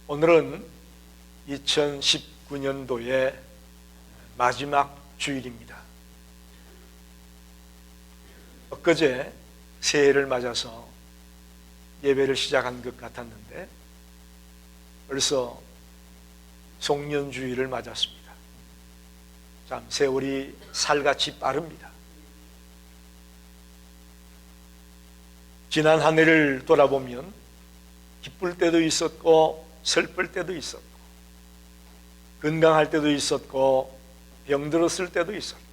오늘은 2019년도의 마지막 주일입니다. 엊그제 새해를 맞아서 예배를 시작한 것 같았는데 벌써 송년주일을 맞았습니다. 참 세월이 살같이 빠릅니다. 지난 한 해를 돌아보면 기쁠 때도 있었고 슬플 때도 있었고 건강할 때도 있었고 병들었을 때도 있었고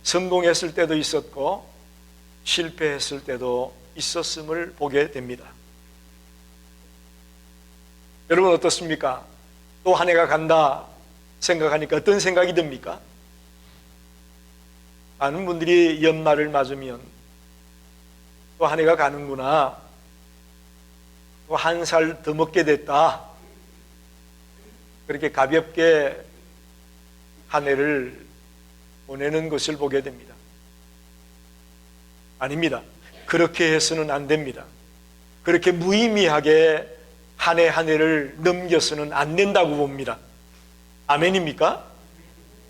성공했을 때도 있었고 실패했을 때도 있었음을 보게 됩니다. 여러분 어떻습니까? 또 한 해가 간다 생각하니까 어떤 생각이 듭니까? 많은 분들이 연말을 맞으면 또 한 해가 가는구나, 또 한 살 더 먹게 됐다, 그렇게 가볍게 한 해를 보내는 것을 보게 됩니다. 아닙니다. 그렇게 해서는 안 됩니다. 그렇게 무의미하게 한 해 한 해를 넘겨서는 안 된다고 봅니다. 아멘입니까?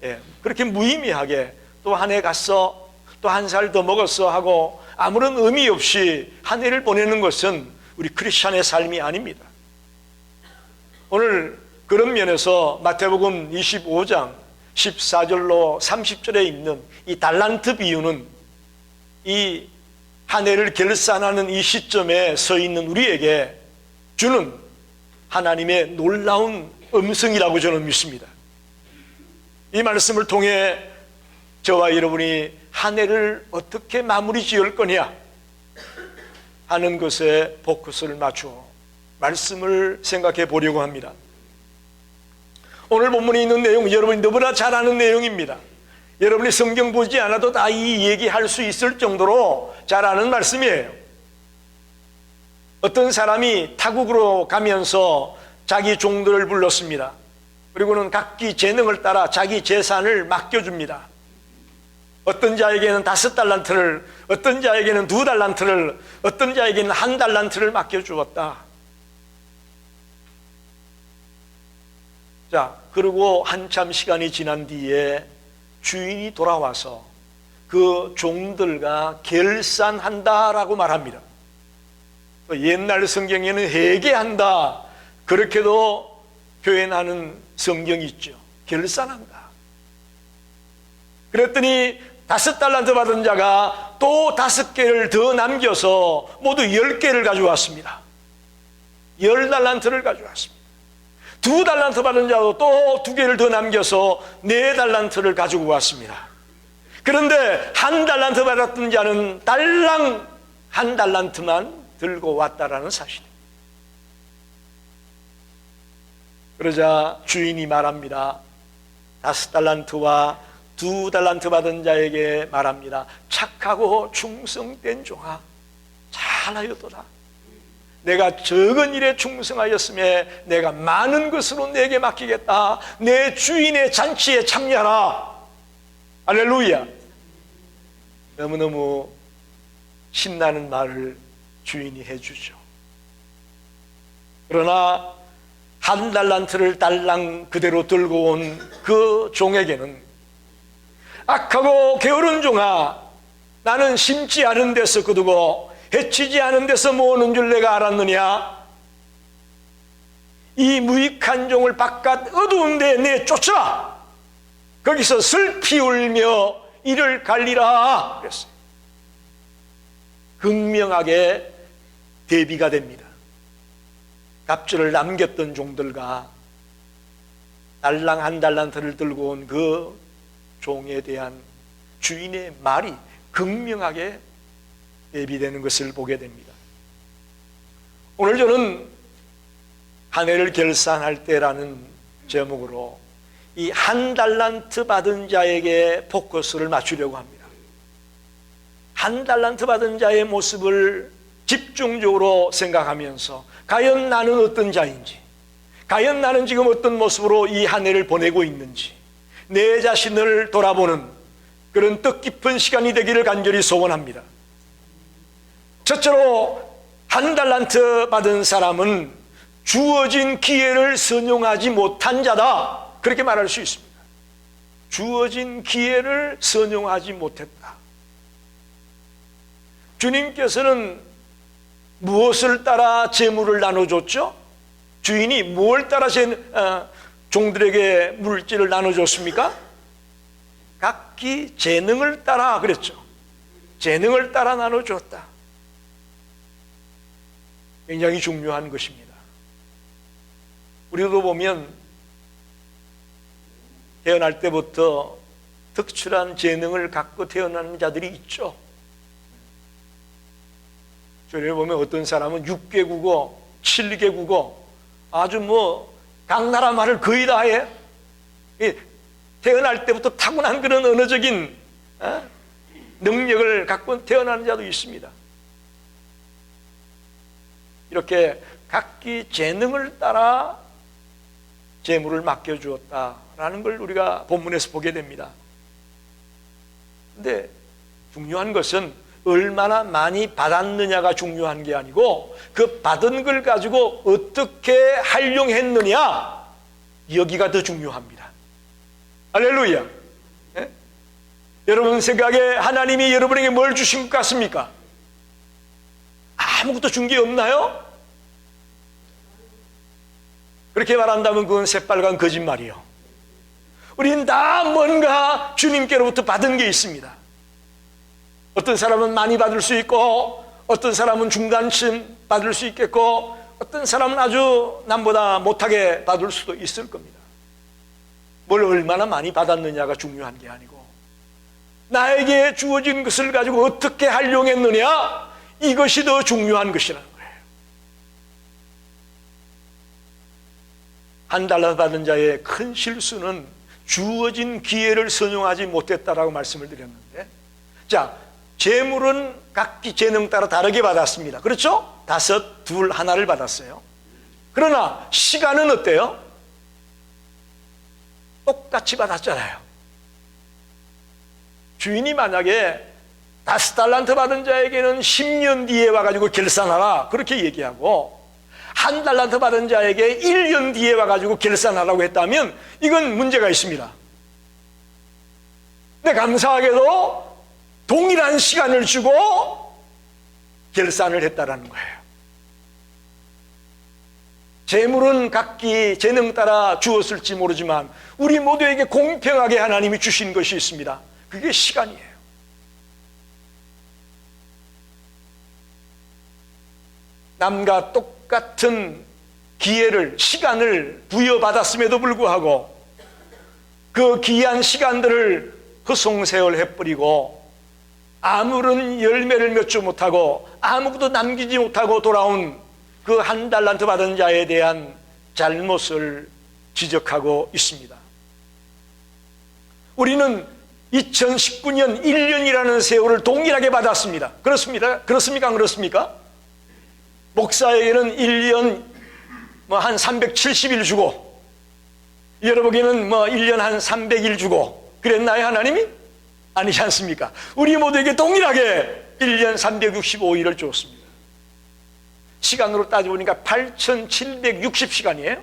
예, 그렇게 무의미하게 또 한 해 갔어, 또 한 살 더 먹었어 하고 아무런 의미 없이 한 해를 보내는 것은 우리 크리스찬의 삶이 아닙니다. 오늘 그런 면에서 마태복음 25장 14절로 30절에 있는 이 달란트 비유는 이 한 해를 결산하는 이 시점에 서 있는 우리에게 주는 하나님의 놀라운 음성이라고 저는 믿습니다. 이 말씀을 통해 저와 여러분이 한 해를 어떻게 마무리 지을 거냐 하는 것에 포커스를 맞추어 말씀을 생각해 보려고 합니다. 오늘 본문에 있는 내용 여러분이 너무나 잘 아는 내용입니다. 여러분이 성경 보지 않아도 다 이 얘기할 수 있을 정도로 잘 아는 말씀이에요. 어떤 사람이 타국으로 가면서 자기 종들을 불렀습니다. 그리고는 각기 재능을 따라 자기 재산을 맡겨줍니다. 어떤 자에게는 5달란트를, 어떤 자에게는 2달란트를, 어떤 자에게는 1달란트를 맡겨주었다. 자, 그리고 한참 시간이 지난 뒤에 주인이 돌아와서 그 종들과 결산한다라고 말합니다. 옛날 성경에는 회개한다 그렇게도 표현하는 성경이 있죠. 결산한다. 그랬더니 5달란트 받은 자가 또 5개를 더 남겨서 모두 10개를 가져왔습니다. 10달란트를 가져왔습니다. 2달란트 받은 자도 또 2개를 더 남겨서 4달란트를 가지고 왔습니다. 그런데 1달란트 받았던 자는 달랑 1달란트만 들고 왔다라는 사실입니다. 그러자 주인이 말합니다. 5달란트와 2달란트 받은 자에게 말합니다. 착하고 충성된 종아, 잘하였도다. 내가 적은 일에 충성하였음에 내가 많은 것으로 내게 맡기겠다. 내 주인의 잔치에 참여하라. 할렐루야. 너무너무 신나는 말을 주인이 해주죠. 그러나 1달란트를 달랑 그대로 들고 온 그 종에게는 악하고 게으른 종아, 나는 심지 않은 데서 거두고 해치지 않은 데서 모으는 줄 내가 알았느냐? 이 무익한 종을 바깥 어두운 데에 내쫓아 거기서 슬피 울며 이를 갈리라 그랬어요. 극명하게 대비가 됩니다. 갑절을 남겼던 종들과 달랑 1달란트를 들고 온 그 종에 대한 주인의 말이 극명하게 대비되는 것을 보게 됩니다. 오늘 저는 한 해를 결산할 때라는 제목으로 이 1달란트 받은 자에게 포커스를 맞추려고 합니다. 1달란트 받은 자의 모습을 집중적으로 생각하면서 과연 나는 어떤 자인지, 과연 나는 지금 어떤 모습으로 이 한 해를 보내고 있는지 내 자신을 돌아보는 그런 뜻깊은 시간이 되기를 간절히 소원합니다. 첫째로 1달란트 받은 사람은 주어진 기회를 선용하지 못한 자다, 그렇게 말할 수 있습니다. 주어진 기회를 선용하지 못했다. 주님께서는 무엇을 따라 재물을 나눠줬죠? 주인이 무엇을 따라 종들에게 물질을 나눠줬습니까? 각기 재능을 따라 그랬죠. 재능을 따라 나눠줬다. 굉장히 중요한 것입니다. 우리도 보면 태어날 때부터 특출한 재능을 갖고 태어나는 자들이 있죠. 저를 보면 어떤 사람은 6개 국어, 7개 국어, 아주 각 나라 말을 거의 다 해. 태어날 때부터 타고난 그런 언어적인 능력을 갖고 태어나는 자도 있습니다. 이렇게 각기 재능을 따라 재물을 맡겨주었다라는 걸 우리가 본문에서 보게 됩니다. 그런데 중요한 것은 얼마나 많이 받았느냐가 중요한 게 아니고 그 받은 걸 가지고 어떻게 활용했느냐, 여기가 더 중요합니다. 할렐루야. 예? 여러분 생각에 하나님이 여러분에게 뭘 주신 것 같습니까? 아무것도 준 게 없나요? 그렇게 말한다면 그건 새빨간 거짓말이요. 우린 다 뭔가 주님께로부터 받은 게 있습니다. 어떤 사람은 많이 받을 수 있고, 어떤 사람은 중간쯤 받을 수 있겠고, 어떤 사람은 아주 남보다 못하게 받을 수도 있을 겁니다. 뭘 얼마나 많이 받았느냐가 중요한 게 아니고 나에게 주어진 것을 가지고 어떻게 활용했느냐, 이것이 더 중요한 것이라는 거예요. 한 달러 받은 자의 큰 실수는 주어진 기회를 선용하지 못했다라고 말씀을 드렸는데, 자, 재물은 각기 재능 따라 다르게 받았습니다. 그렇죠? 5, 2, 1을 받았어요. 그러나 시간은 어때요? 똑같이 받았잖아요. 주인이 만약에 5달란트 받은 자에게는 10년 뒤에 와가지고 결산하라, 그렇게 얘기하고 1달란트 받은 자에게 1년 뒤에 와가지고 결산하라고 했다면 이건 문제가 있습니다. 근데 감사하게도 동일한 시간을 주고 결산을 했다라는 거예요. 재물은 각기 재능 따라 주었을지 모르지만 우리 모두에게 공평하게 하나님이 주신 것이 있습니다. 그게 시간이에요. 남과 똑같은 기회를, 시간을 부여받았음에도 불구하고 그 귀한 시간들을 허송세월해버리고 아무런 열매를 맺지 못하고 아무것도 남기지 못하고 돌아온 그 1달란트 받은 자에 대한 잘못을 지적하고 있습니다. 우리는 2019년 1년이라는 세월을 동일하게 받았습니다. 그렇습니다. 그렇습니까? 안 그렇습니까? 목사에게는 1년 한 370일 주고 여러분에게는 1년 한 300일 주고 그랬나요, 하나님이? 아니지 않습니까? 우리 모두에게 동일하게 1년 365일을 주었습니다. 시간으로 따져보니까 8,760시간이에요.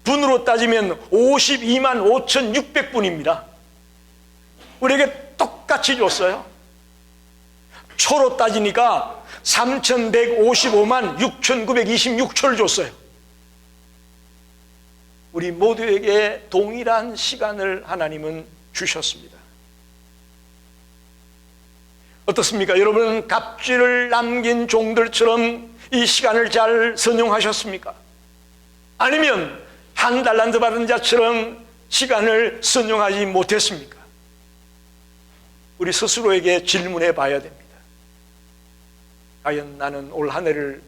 분으로 따지면 52만 5,600분입니다. 우리에게 똑같이 줬어요. 초로 따지니까 3,155만 6,926초를 줬어요. 우리 모두에게 동일한 시간을 하나님은 주셨습니다. 어떻습니까? 여러분은 갑질을 남긴 종들처럼 이 시간을 잘 선용하셨습니까? 아니면 1달란트 받은 자처럼 시간을 선용하지 못했습니까? 우리 스스로에게 질문해 봐야 됩니다. 과연 나는 올 한 해를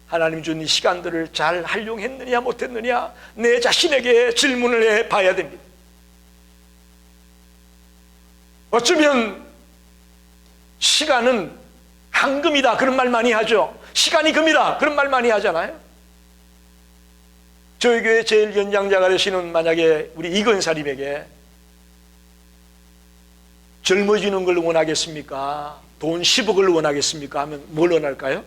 하나님 준 이 시간들을 잘 활용했느냐 못했느냐, 내 자신에게 질문을 해 봐야 됩니다. 어쩌면 시간은 황금이다 그런 말 많이 하죠. 시간이 금이다 그런 말 많이 하잖아요. 저희 교회 제일 연장자가 되시는 만약에 우리 이건사님에게 젊어지는 걸 원하겠습니까? 돈 10억을 원하겠습니까? 하면 뭘 원할까요?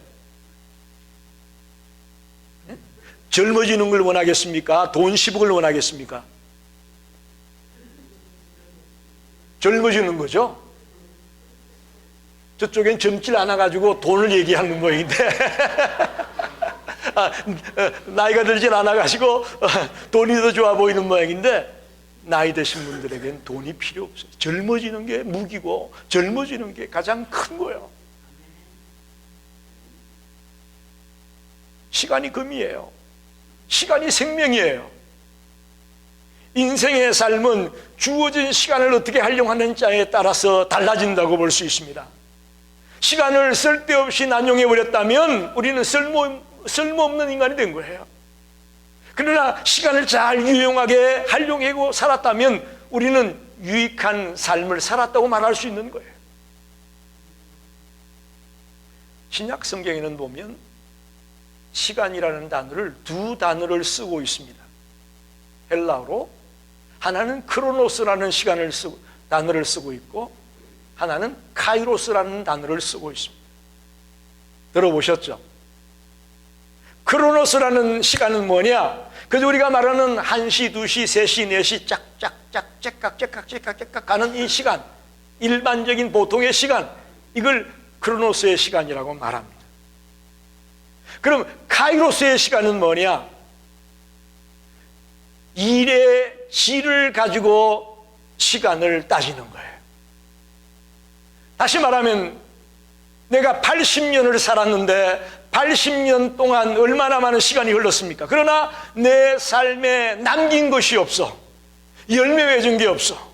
젊어지는 걸 원하겠습니까? 돈 10억을 원하겠습니까? 젊어지는 거죠. 저쪽엔 젊질 않아가지고 돈을 얘기하는 모양인데 나이가 들질 않아가지고 돈이 더 좋아 보이는 모양인데, 나이 드신 분들에겐 돈이 필요 없어요. 젊어지는 게 무기고 젊어지는 게 가장 큰 거예요. 시간이 금이에요. 시간이 생명이에요. 인생의 삶은 주어진 시간을 어떻게 활용하느냐에 따라서 달라진다고 볼 수 있습니다. 시간을 쓸데없이 난용해 버렸다면 우리는 쓸모없는 인간이 된 거예요. 그러나 시간을 잘 유용하게 활용하고 살았다면 우리는 유익한 삶을 살았다고 말할 수 있는 거예요. 신약 성경에는 보면 시간이라는 단어를 두 단어를 쓰고 있습니다. 헬라어로 하나는 크로노스라는 단어를 쓰고 있고, 하나는 카이로스라는 단어를 쓰고 있습니다. 들어보셨죠? 크로노스라는 시간은 뭐냐? 그래서 우리가 말하는 1시, 2시, 3시, 4시 짝짝짝 째깍 가는 이 시간, 일반적인 보통의 시간, 이걸 크로노스의 시간이라고 말합니다. 그럼 카이로스의 시간은 뭐냐? 일의 질을 가지고 시간을 따지는 거예요. 다시 말하면 내가 80년을 살았는데 80년 동안 얼마나 많은 시간이 흘렀습니까? 그러나 내 삶에 남긴 것이 없어. 열매 맺은 게 없어.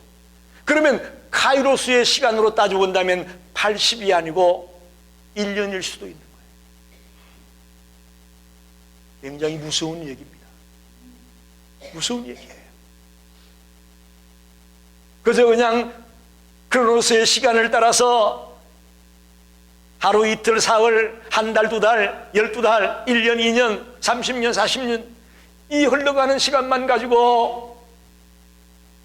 그러면 카이로스의 시간으로 따져 본다면 80이 아니고 1년일 수도 있는 거예요. 굉장히 무서운 얘기입니다. 무서운 얘기예요. 그저 그냥 크로노스의 시간을 따라서 하루 이틀 사흘 한 달 두 달 12달 1년 2년 30년 40년 이 흘러가는 시간만 가지고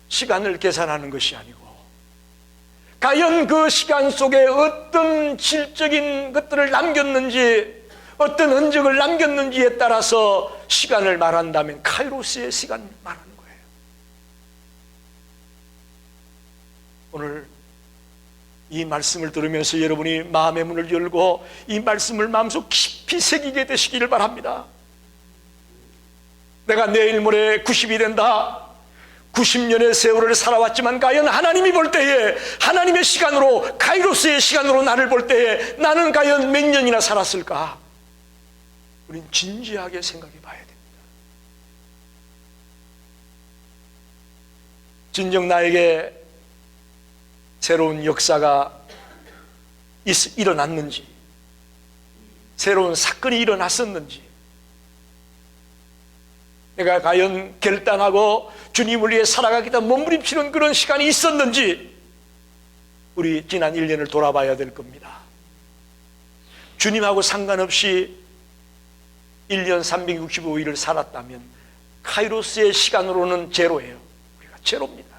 시간을 계산하는 것이 아니고, 과연 그 시간 속에 어떤 질적인 것들을 남겼는지, 어떤 흔적을 남겼는지에 따라서 시간을 말한다면 카이로스의 시간을 말하는 거예요. 오늘 이 말씀을 들으면서 여러분이 마음의 문을 열고 이 말씀을 마음속 깊이 새기게 되시기를 바랍니다. 내가 내일 모레 90이 된다. 90년의 세월을 살아왔지만 과연 하나님이 볼 때에, 하나님의 시간으로, 카이로스의 시간으로 나를 볼 때에 나는 과연 몇 년이나 살았을까? 우린 진지하게 생각해 봐야 됩니다. 진정 나에게 새로운 역사가 일어났는지, 새로운 사건이 일어났었는지, 내가 과연 결단하고 주님을 위해 살아가겠다 몸부림치는 그런 시간이 있었는지, 우리 지난 1년을 돌아봐야 될 겁니다. 주님하고 상관없이 1년 365일을 살았다면 카이로스의 시간으로는 제로예요. 우리가 제로입니다.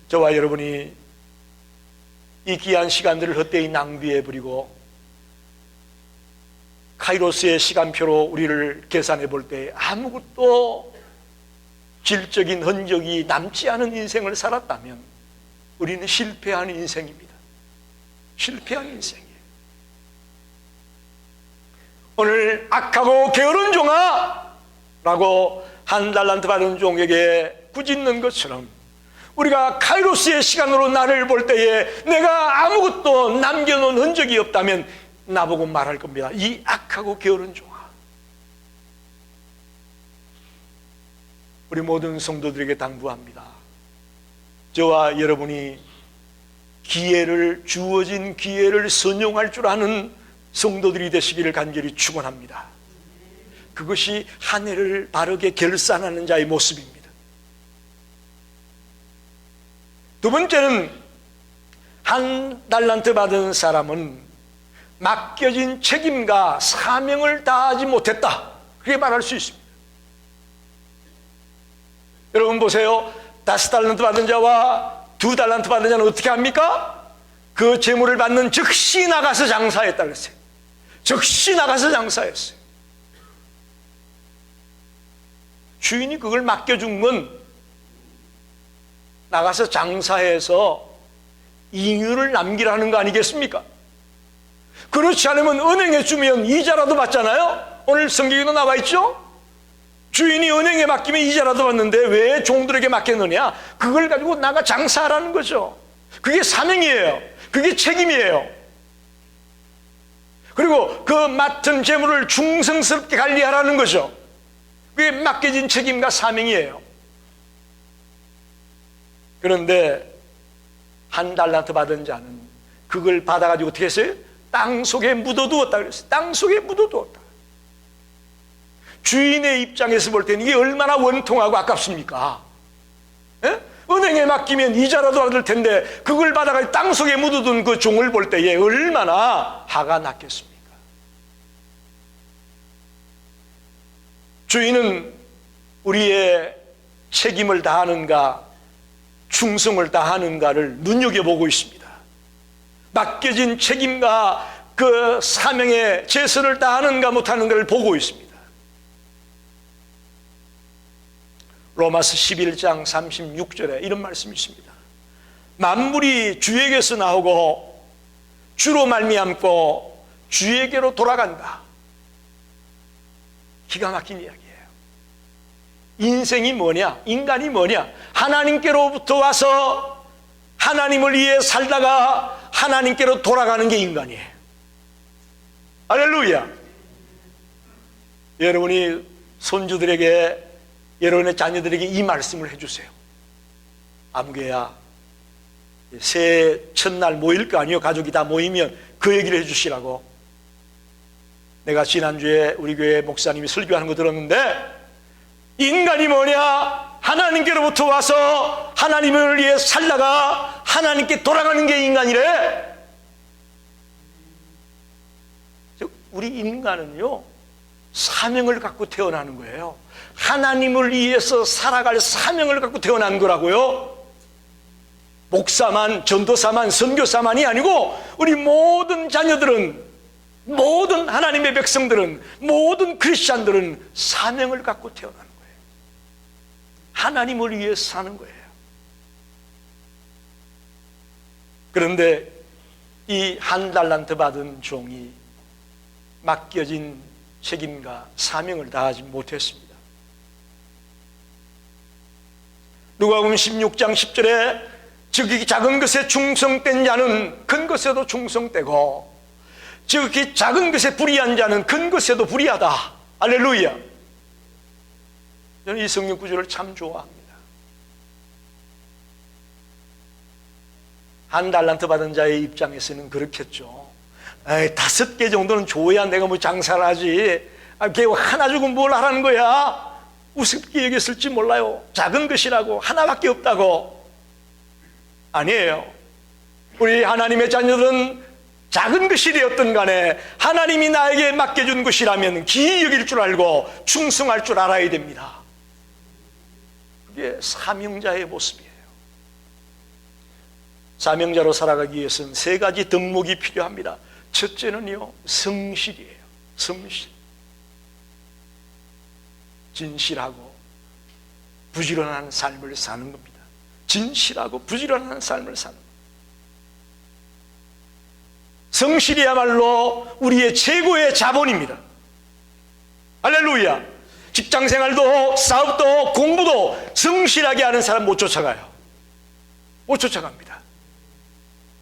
저와 여러분이 이 귀한 시간들을 헛되이 낭비해버리고 카이로스의 시간표로 우리를 계산해 볼 때 아무것도 질적인 흔적이 남지 않은 인생을 살았다면 우리는 실패한 인생입니다. 실패한 인생이에요. 오늘 악하고 게으른 종아 라고 한 달란트 받은 종에게 꾸짖는 것처럼 우리가 카이로스의 시간으로 나를 볼 때에 내가 아무것도 남겨놓은 흔적이 없다면 나보고 말할 겁니다. 이 악하고 게으른 종아. 우리 모든 성도들에게 당부합니다. 저와 여러분이 주어진 기회를 선용할 줄 아는 성도들이 되시기를 간절히 축원합니다. 그것이 한 해를 바르게 결산하는 자의 모습입니다. 두 번째는 한 달란트 받은 사람은 맡겨진 책임과 사명을 다하지 못했다, 그렇게 말할 수 있습니다. 여러분 보세요. 5달란트 받은 자와 2달란트 받은 자는 어떻게 합니까? 그 재물을 받는 즉시 나가서 장사했다 그랬어요. 즉시 나가서 장사했어요. 주인이 그걸 맡겨준 건 나가서 장사해서 잉여를 남기라는 거 아니겠습니까? 그렇지 않으면 은행에 주면 이자라도 받잖아요. 오늘 성경에도 나와 있죠. 주인이 은행에 맡기면 이자라도 받는데 왜 종들에게 맡겼느냐? 그걸 가지고 나가 장사하라는 거죠. 그게 사명이에요. 그게 책임이에요. 그리고 그 맡은 재물을 충성스럽게 관리하라는 거죠. 그게 맡겨진 책임과 사명이에요. 그런데 한 달란트 받은 자는 그걸 받아가지고 어떻게 했어요? 땅 속에 묻어두었다 그랬어요. 땅 속에 묻어두었다. 주인의 입장에서 볼 때는 이게 얼마나 원통하고 아깝습니까? 예? 은행에 맡기면 이자라도 받을 텐데 그걸 받아가지고 땅 속에 묻어둔 그 종을 볼 때에 얼마나 화가 났겠습니까? 주인은 우리의 책임을 다하는가 충성을 다하는가를 눈여겨보고 있습니다. 맡겨진 책임과 그 사명의 최선을 다하는가 못하는가를 보고 있습니다. 로마서 11장 36절에 이런 말씀이 있습니다. 만물이 주에게서 나오고 주로 말미암고 주에게로 돌아간다. 기가 막힌 이야기예요. 인생이 뭐냐? 인간이 뭐냐? 하나님께로부터 와서 하나님을 위해 살다가 하나님께로 돌아가는 게 인간이에요. 할렐루야. 여러분이 손주들에게 여러분의 자녀들에게 이 말씀을 해주세요. 아무개야 새해 첫날 모일 거 아니요? 가족이 다 모이면 그 얘기를 해주시라고. 내가 지난주에 우리 교회 목사님이 설교하는 거 들었는데 인간이 뭐냐? 하나님께로부터 와서 하나님을 위해 살다가 하나님께 돌아가는 게 인간이래. 우리 인간은요 사명을 갖고 태어나는 거예요. 하나님을 위해서 살아갈 사명을 갖고 태어난 거라고요. 목사만, 전도사만, 선교사만이 아니고 우리 모든 자녀들은, 모든 하나님의 백성들은, 모든 크리스찬들은 사명을 갖고 태어나는 거예요. 하나님을 위해서 사는 거예요. 그런데 이 한 달란트 받은 종이 맡겨진 책임과 사명을 다하지 못했습니다. 누가복음 16장 10절에 지극히 작은 것에 충성된 자는 큰 것에도 충성되고 지극히 작은 것에 불의한 자는 큰 것에도 불의하다. 할렐루야. 저는 이 성경 구절을 참 좋아합니다. 한 달란트 받은 자의 입장에서는 그렇겠죠. 에이, 5개 정도는 줘야 내가 뭐 장사를 하지. 걔 하나 주고 뭘 하라는 거야? 우습게 여겼을지 몰라요. 작은 것이라고, 하나밖에 없다고. 아니에요. 우리 하나님의 자녀들은 작은 것이 되었든 간에 하나님이 나에게 맡겨준 것이라면 기이 여길 줄 알고 충성할 줄 알아야 됩니다. 그게 사명자의 모습이에요. 사명자로 살아가기 위해서는 3가지 덕목이 필요합니다. 첫째는요, 성실이에요. 성실. 진실하고 부지런한 삶을 사는 겁니다. 진실하고 부지런한 삶을 사는 겁니다. 성실이야말로 우리의 최고의 자본입니다. 할렐루야. 직장생활도 사업도 공부도 성실하게 하는 사람 못 쫓아가요. 못 쫓아갑니다.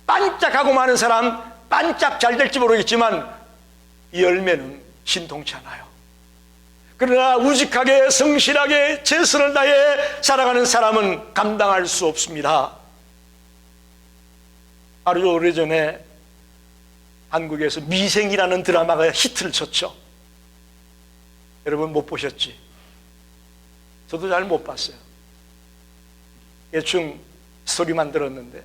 반짝하고 많은 사람 반짝 잘 될지 모르겠지만 이 열매는 신통치 않아요. 그러나 우직하게 성실하게 최선을 다해 살아가는 사람은 감당할 수 없습니다. 아주 오래전에 한국에서 미생이라는 드라마가 히트를 쳤죠. 여러분 못 보셨지? 저도 잘 못 봤어요. 대충 스토리만 들었는데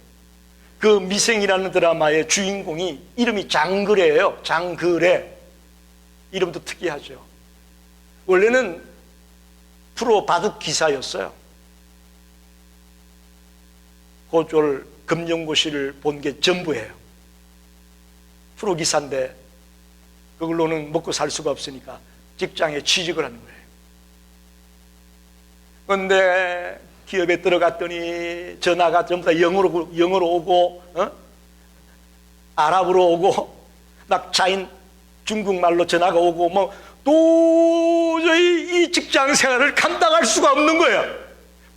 그 미생이라는 드라마의 주인공이 이름이 장그래예요. 장그래. 이름도 특이하죠. 원래는 프로 바둑 기사였어요. 고졸 금연고시를 본 게 전부예요. 프로 기사인데 그걸로는 먹고 살 수가 없으니까 직장에 취직을 하는 거예요. 그런데 기업에 들어갔더니 전화가 전부 다 영어로 오고, 아랍어로 오고, 막 차인 중국말로 전화가 오고, 뭐 도저히 이 직장 생활을 감당할 수가 없는 거예요.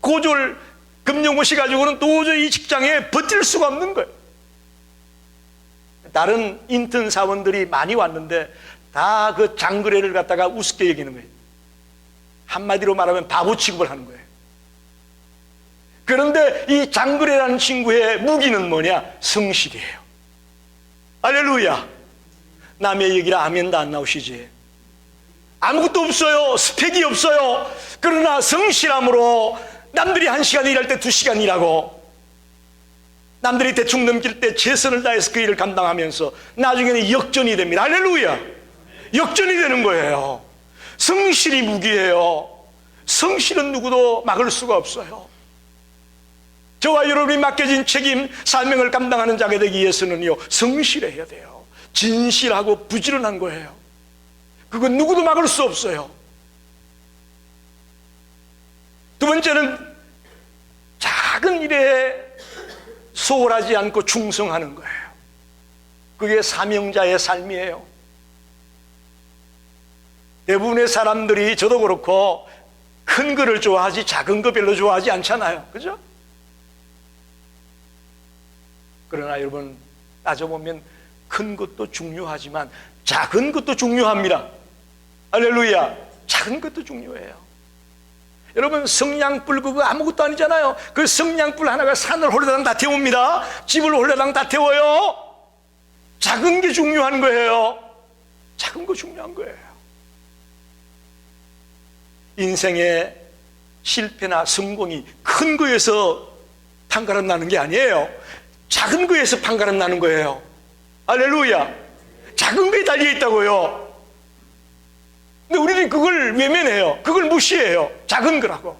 고졸 금융고시 가지고는 도저히 이 직장에 버틸 수가 없는 거예요. 다른 인턴 사원들이 많이 왔는데 다 그 장거래를 갖다가 우습게 여기는 거예요. 한마디로 말하면 바보 취급을 하는 거예요. 그런데 이 장거래라는 친구의 무기는 뭐냐? 성실이에요. 할렐루야. 남의 얘기라 아멘도 안 나오시지. 아무것도 없어요. 스펙이 없어요. 그러나 성실함으로 남들이 1시간 일할 때 2시간 일하고, 남들이 대충 넘길 때 최선을 다해서 그 일을 감당하면서 나중에는 역전이 됩니다. 할렐루야. 역전이 되는 거예요. 성실이 무기예요. 성실은 누구도 막을 수가 없어요. 저와 여러분이 맡겨진 책임, 사명을 감당하는 자가 되기 위해서는요, 성실해야 돼요. 진실하고 부지런한 거예요. 그건 누구도 막을 수 없어요. 두 번째는 작은 일에 소홀하지 않고 충성하는 거예요. 그게 사명자의 삶이에요. 대부분의 사람들이, 저도 그렇고, 큰 거를 좋아하지 작은 거 별로 좋아하지 않잖아요. 그죠? 그러나 여러분, 따져보면 큰 것도 중요하지만 작은 것도 중요합니다. 할렐루야. 작은 것도 중요해요. 여러분, 성냥불 그거 아무것도 아니잖아요. 그 성냥불 하나가 산을 홀라당 다 태웁니다. 집을 홀라당 다 태워요. 작은 게 중요한 거예요. 작은 거 중요한 거예요. 인생의 실패나 성공이 큰 거에서 판가름 나는 게 아니에요. 작은 거에서 판가름 나는 거예요. 할렐루야. 작은 거에 달려 있다고요. 근데 우리는 그걸 외면해요. 그걸 무시해요. 작은 거라고.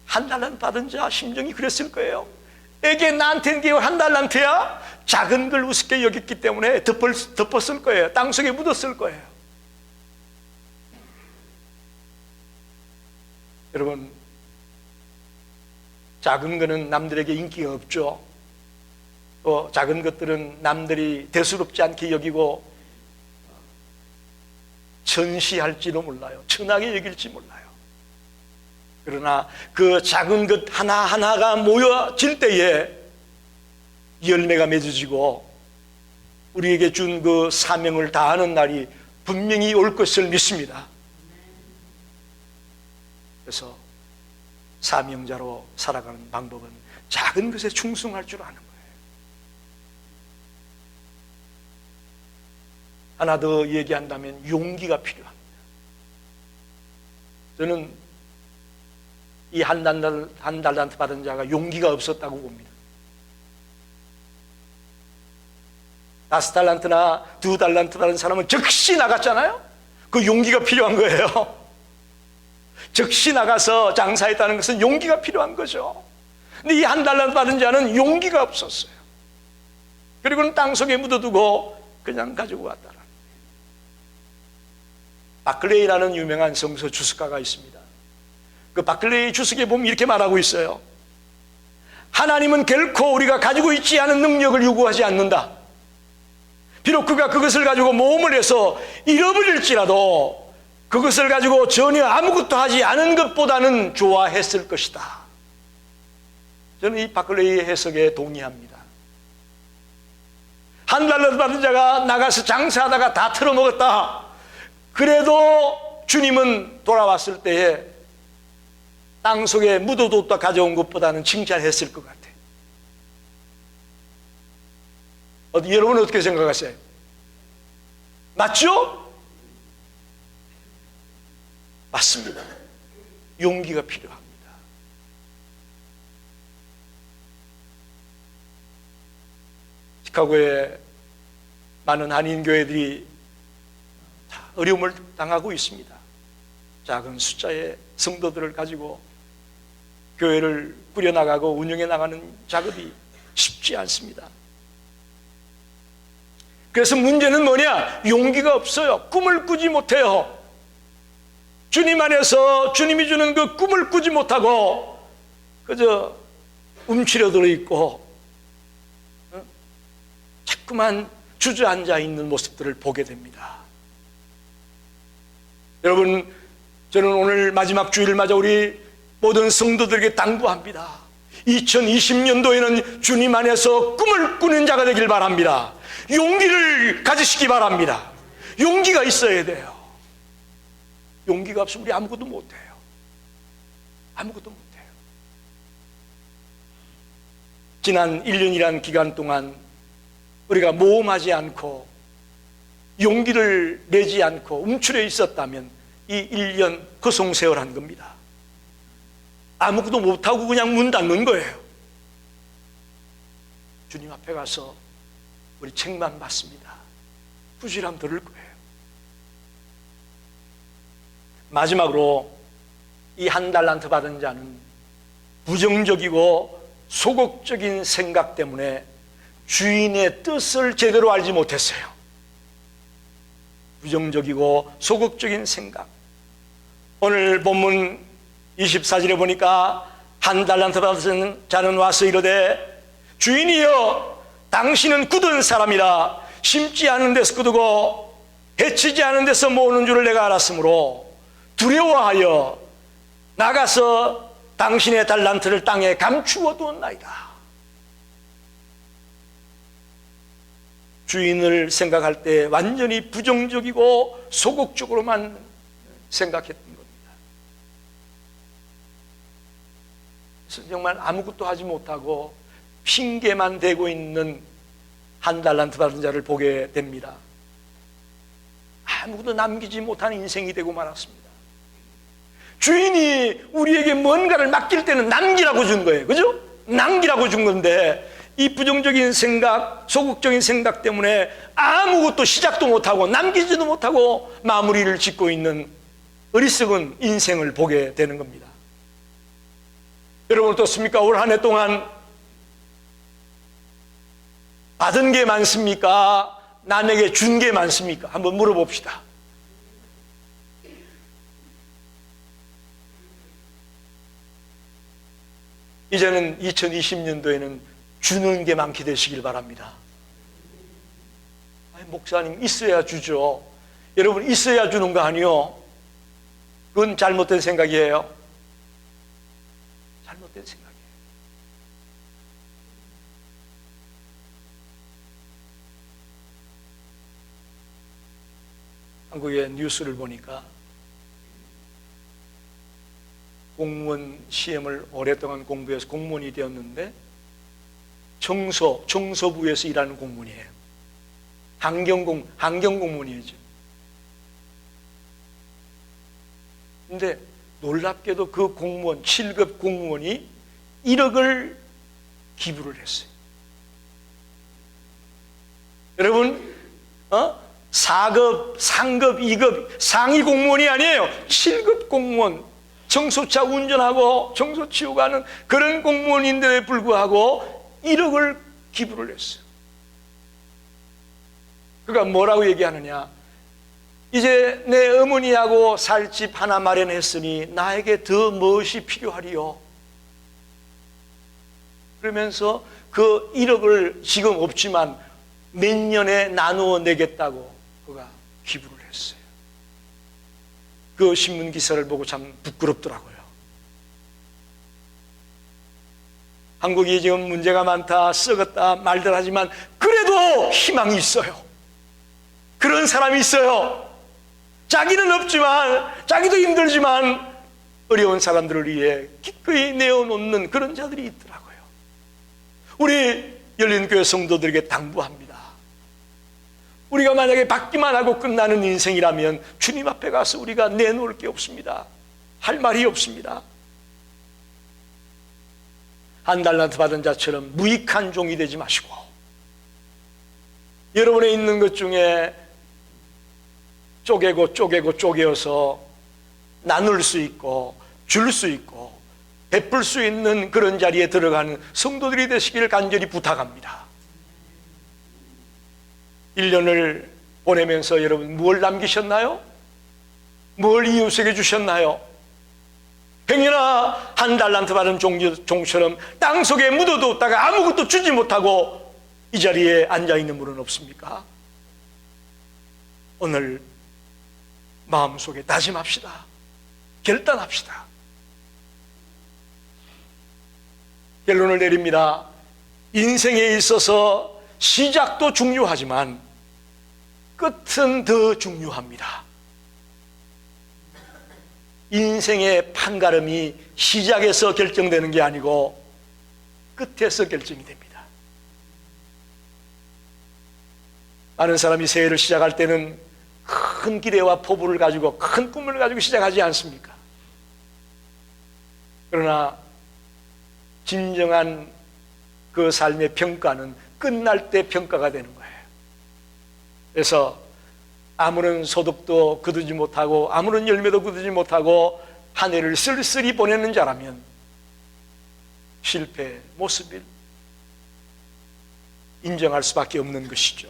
$1 받은 자 심정이 그랬을 거예요. 에게 나한테는 게 $1야? 작은 걸 우습게 여겼기 때문에 덮었을 거예요. 땅속에 묻었을 거예요. 여러분, 작은 거는 남들에게 인기가 없죠. 또 작은 것들은 남들이 대수롭지 않게 여기고 전시할지도 몰라요. 천하게 여길지 몰라요. 그러나 그 작은 것 하나하나가 모여질 때에 열매가 맺어지고 우리에게 준 그 사명을 다하는 날이 분명히 올 것을 믿습니다. 그래서 사명자로 살아가는 방법은 작은 것에 충성할 줄 아는 거예요. 하나 더 얘기한다면 용기가 필요합니다. 저는 이 한 달란트 받은 자가 용기가 없었다고 봅니다. 5달란트나 2달란트 받은 사람은 즉시 나갔잖아요. 그 용기가 필요한 거예요. 즉시 나가서 장사했다는 것은 용기가 필요한 거죠. 근데 이 1달란트 받은 자는 용기가 없었어요. 그리고는 땅속에 묻어두고 그냥 가지고 왔다. 바클레이라는 유명한 성서 주석가가 있습니다. 그 바클레이 주석에 보면 이렇게 말하고 있어요. 하나님은 결코 우리가 가지고 있지 않은 능력을 요구하지 않는다. 비록 그가 그것을 가지고 모험을 해서 잃어버릴지라도 그것을 가지고 전혀 아무것도 하지 않은 것보다는 좋아했을 것이다. 저는 이 바클레이의 해석에 동의합니다. $1 받은 자가 나가서 장사하다가 다 털어먹었다. 그래도 주님은 돌아왔을 때에 땅속에 묻어뒀다 가져온 것보다는 칭찬했을 것 같아요. 여러분은 어떻게 생각하세요? 맞죠? 맞습니다. 용기가 필요합니다. 시카고에 많은 한인교회들이 어려움을 당하고 있습니다. 작은 숫자의 성도들을 가지고 교회를 꾸려나가고 운영해 나가는 작업이 쉽지 않습니다. 그래서 문제는 뭐냐? 용기가 없어요. 꿈을 꾸지 못해요. 주님 안에서 주님이 주는 그 꿈을 꾸지 못하고 그저 움츠려들어 있고 자꾸만 주저앉아 있는 모습들을 보게 됩니다. 여러분, 저는 오늘 마지막 주일을 맞아 우리 모든 성도들에게 당부합니다. 2020년도에는 주님 안에서 꿈을 꾸는 자가 되길 바랍니다. 용기를 가지시기 바랍니다. 용기가 있어야 돼요. 용기가 없으면 우리 아무것도 못해요. 아무것도 못해요. 지난 1년이라는 기간 동안 우리가 모험하지 않고 용기를 내지 않고 움츠려 있었다면 이 1년 허송세월한 겁니다. 아무것도 못하고 그냥 문 닫는 거예요. 주님 앞에 가서 우리 책만 받습니다. 부지런히 들을 거예요. 마지막으로 이 한 달란트 받은 자는 부정적이고 소극적인 생각 때문에 주인의 뜻을 제대로 알지 못했어요. 부정적이고 소극적인 생각. 오늘 본문 24절에 보니까 한 달란트 받은 자는 와서 이르되 주인이여 당신은 굳은 사람이라 심지 않은 데서 거두고 해치지 않은 데서 모으는 줄을 내가 알았으므로 두려워하여 나가서 당신의 달란트를 땅에 감추어 두었나이다. 주인을 생각할 때 완전히 부정적이고 소극적으로만 생각했던 겁니다. 그래서 정말 아무것도 하지 못하고 핑계만 대고 있는 한 달란트 받은 자를 보게 됩니다. 아무것도 남기지 못한 인생이 되고 말았습니다. 주인이 우리에게 뭔가를 맡길 때는 남기라고 준 거예요. 그죠? 남기라고 준 건데 이 부정적인 생각, 소극적인 생각 때문에 아무것도 시작도 못하고 남기지도 못하고 마무리를 짓고 있는 어리석은 인생을 보게 되는 겁니다. 여러분 어떻습니까? 올 한 해 동안 받은 게 많습니까? 남에게 준 게 많습니까? 한번 물어봅시다. 이제는 2020년도에는 주는 게 많게 되시길 바랍니다. 아니, 목사님 있어야 주죠. 여러분 있어야 주는 거 아니요? 그건 잘못된 생각이에요. 잘못된 생각이에요. 한국의 뉴스를 보니까 공무원 시험을 오랫동안 공부해서 공무원이 되었는데 청소부에서 일하는 공무원이에요. 환경공무원이죠. 근데 놀랍게도 그 공무원, 7급 공무원이 1억을 기부를 했어요. 여러분, 4급, 상급, 2급, 상위 공무원이 아니에요. 7급 공무원, 청소차 운전하고 청소 치우고 가는 그런 공무원인데에 불구하고 1억을 기부를 했어요. 그가 뭐라고 얘기하느냐? 이제 내 어머니하고 살 집 하나 마련했으니 나에게 더 무엇이 필요하리요? 그러면서 그 1억을 지금 없지만 몇 년에 나누어 내겠다고 그가 기부를 했어요. 그 신문 기사를 보고 참 부끄럽더라고요. 한국이 지금 문제가 많다, 썩었다 말들 하지만 그래도 희망이 있어요. 그런 사람이 있어요. 자기는 없지만, 자기도 힘들지만 어려운 사람들을 위해 기꺼이 내어놓는 그런 자들이 있더라고요. 우리 열린교회 성도들에게 당부합니다. 우리가 만약에 받기만 하고 끝나는 인생이라면 주님 앞에 가서 우리가 내놓을 게 없습니다. 할 말이 없습니다. 한 달란트 받은 자처럼 무익한 종이 되지 마시고 여러분에 있는 것 중에 쪼개어서 나눌 수 있고 줄 수 있고 베풀 수 있는 그런 자리에 들어가는 성도들이 되시기를 간절히 부탁합니다. 1년을 보내면서 여러분 무엇을 남기셨나요? 뭘 이웃에게 주셨나요? 병이나 한 달란트 받은 종처럼 땅속에 묻어뒀다가 아무것도 주지 못하고 이 자리에 앉아있는 분은 없습니까? 오늘 마음속에 다짐합시다. 결단합시다. 결론을 내립니다. 인생에 있어서 시작도 중요하지만 끝은 더 중요합니다. 인생의 판가름이 시작에서 결정되는 게 아니고 끝에서 결정이 됩니다. 많은 사람이 새해를 시작할 때는 큰 기대와 포부를 가지고 큰 꿈을 가지고 시작하지 않습니까? 그러나 진정한 그 삶의 평가는 끝날 때 평가가 되는 거예요. 그래서 아무런 소득도 거두지 못하고 아무런 열매도 거두지 못하고 한 해를 쓸쓸히 보내는 자라면 실패의 모습을 인정할 수밖에 없는 것이죠.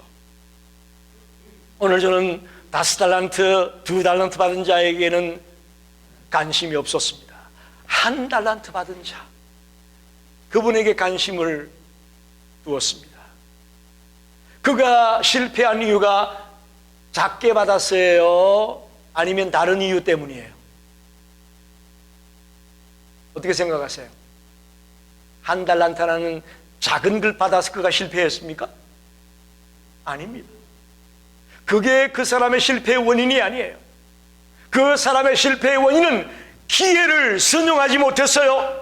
오늘 저는 5달란트, 2달란트 받은 자에게는 관심이 없었습니다. 1달란트 받은 자, 그분에게 관심을 두었습니다. 그가 실패한 이유가 작게 받았어요? 아니면 다른 이유 때문이에요? 어떻게 생각하세요? 1달란트라는 작은 걸 받아서 그가 실패했습니까? 아닙니다. 그게 그 사람의 실패의 원인이 아니에요. 그 사람의 실패의 원인은 기회를 선용하지 못했어요.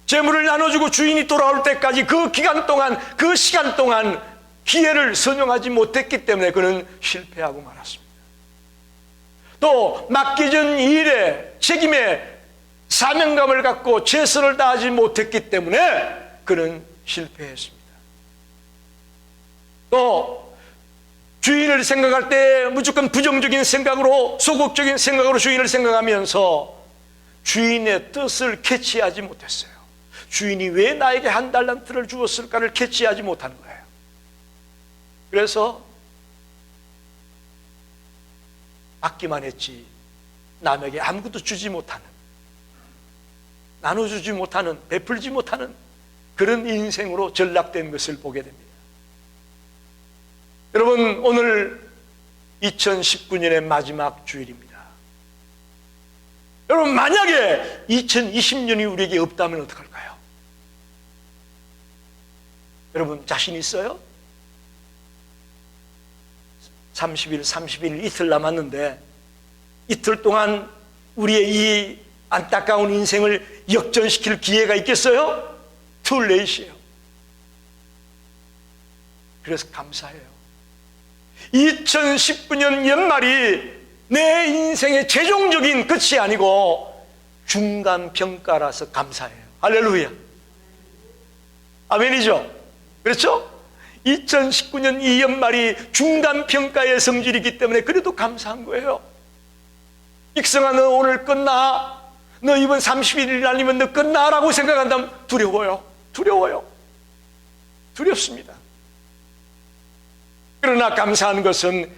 재물을 나눠주고 주인이 돌아올 때까지 그 기간 동안, 그 시간 동안 기회를 선용하지 못했기 때문에 그는 실패하고 말았습니다. 또 맡겨진 일에, 책임에 사명감을 갖고 최선을 다하지 못했기 때문에 그는 실패했습니다. 또 주인을 생각할 때 무조건 부정적인 생각으로, 소극적인 생각으로 주인을 생각하면서 주인의 뜻을 캐치하지 못했어요. 주인이 왜 나에게 1달란트를 주었을까를 캐치하지 못하는 거예요. 그래서 받기만 했지 남에게 아무것도 주지 못하는, 나눠주지 못하는, 베풀지 못하는 그런 인생으로 전락된 것을 보게 됩니다. 여러분, 오늘 2019년의 마지막 주일입니다. 여러분, 만약에 2020년이 우리에게 없다면 어떡할까요? 여러분, 자신 있어요? 30일 이틀 남았는데 이틀 동안 우리의 이 안타까운 인생을 역전시킬 기회가 있겠어요? Too late이에요. 그래서 감사해요. 2019년 연말이 내 인생의 최종적인 끝이 아니고 중간 평가라서 감사해요. 할렐루야. 아멘이죠? 그렇죠? 2019년 이 연말이 중간 평가의 성질이기 때문에 그래도 감사한 거예요. 익성아, 너 오늘 끝나? 너 이번 31일 아니면 너 끝나라고 생각한다면 두려워요. 두렵습니다. 그러나 감사한 것은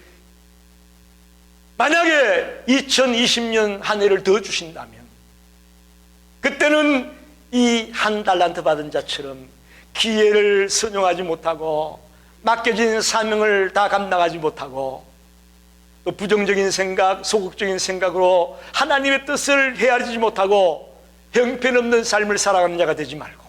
만약에 2020년 한 해를 더 주신다면 그때는 이 1달란트 받은 자처럼 기회를 선용하지 못하고 맡겨진 사명을 다 감당하지 못하고 또 부정적인 생각, 소극적인 생각으로 하나님의 뜻을 헤아리지 못하고 형편없는 삶을 살아가는 자가 되지 말고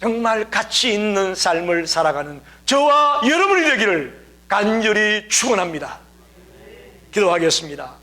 정말 가치 있는 삶을 살아가는 저와 여러분이 되기를 간절히 축원합니다. 기도하겠습니다.